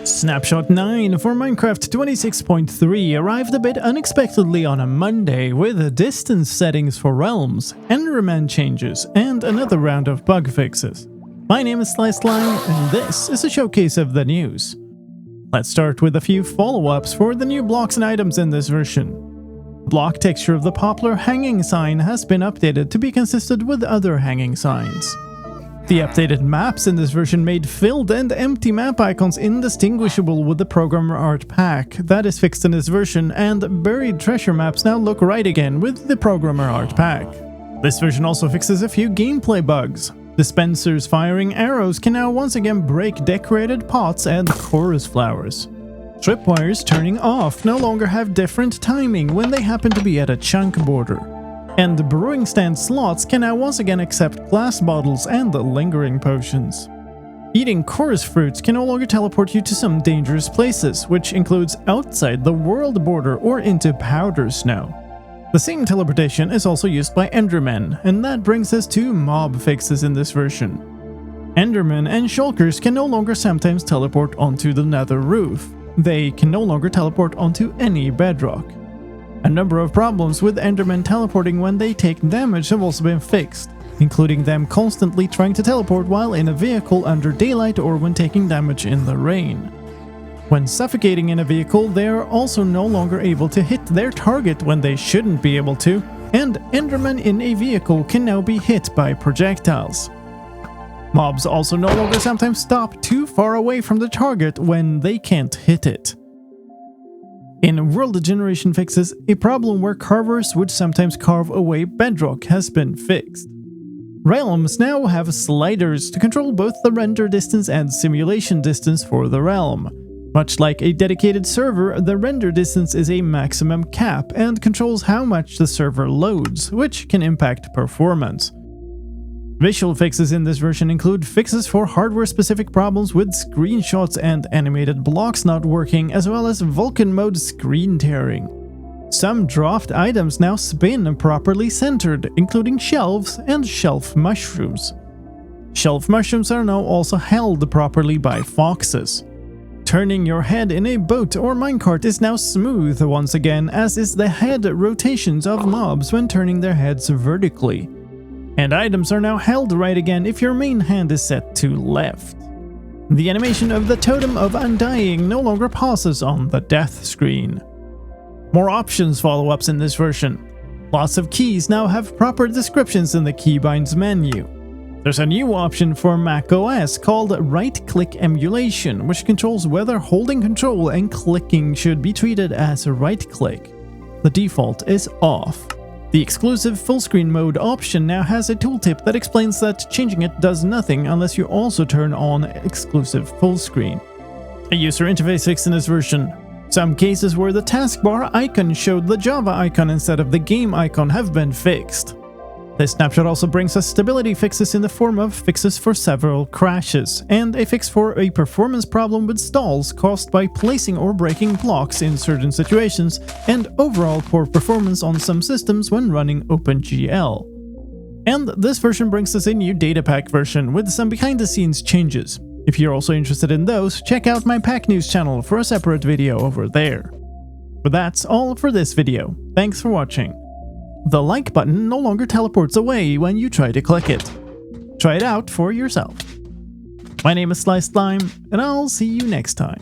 Snapshot 9 for Minecraft 26.3 arrived a bit unexpectedly on a Monday with distance settings for realms, Enderman changes, and another round of bug fixes. My name is slicedlime, and this is a showcase of the news. Let's start with a few follow-ups for the new blocks and items in this version. The block texture of the poplar hanging sign has been updated to be consistent with other hanging signs. The updated maps in this version made filled and empty map icons indistinguishable with the programmer art pack. That is fixed in this version, and buried treasure maps now look right again with the programmer art pack. This version also fixes a few gameplay bugs. Dispensers firing arrows can now once again break decorated pots and chorus flowers. Tripwires turning off no longer have different timing when they happen to be at a chunk border. And the brewing stand slots can now once again accept glass bottles and lingering potions. Eating chorus fruits can no longer teleport you to some dangerous places, which includes outside the world border or into powder snow. The same teleportation is also used by Endermen, and that brings us to mob fixes in this version. Endermen and shulkers can no longer sometimes teleport onto the nether roof. They can no longer teleport onto any bedrock. A number of problems with Endermen teleporting when they take damage have also been fixed, including them constantly trying to teleport while in a vehicle under daylight or when taking damage in the rain. When suffocating in a vehicle, they are also no longer able to hit their target when they shouldn't be able to, and Endermen in a vehicle can now be hit by projectiles. Mobs also no longer sometimes stop too far away from the target when they can't hit it. In world generation fixes, a problem where carvers would sometimes carve away bedrock has been fixed. Realms now have sliders to control both the render distance and simulation distance for the realm. Much like a dedicated server, the render distance is a maximum cap and controls how much the server loads, which can impact performance. Visual fixes in this version include fixes for hardware-specific problems with screenshots and animated blocks not working, as well as Vulkan mode screen tearing. Some dropped items now spin properly centered, including shelves and shelf mushrooms. Shelf mushrooms are now also held properly by foxes. Turning your head in a boat or minecart is now smooth once again, as is the head rotations of mobs when turning their heads vertically. And items are now held right again if your main hand is set to left. The animation of the Totem of Undying no longer pauses on the death screen. More options follow-ups in this version. Lots of keys now have proper descriptions in the keybinds menu. There's a new option for macOS called right-click emulation, which controls whether holding control and clicking should be treated as a right-click. The default is off. The exclusive full screen mode option now has a tooltip that explains that changing it does nothing unless you also turn on exclusive full screen. A user interface fix in this version. Some cases where the taskbar icon showed the Java icon instead of the game icon have been fixed. This snapshot also brings us stability fixes in the form of fixes for several crashes, and a fix for a performance problem with stalls caused by placing or breaking blocks in certain situations, and overall poor performance on some systems when running OpenGL. And this version brings us a new data pack version with some behind-the-scenes changes. If you're also interested in those, check out my Pack News channel for a separate video over there. But that's all for this video. Thanks for watching. The like button no longer teleports away when you try to click it. Try it out for yourself. My name is slicedlime, and I'll see you next time.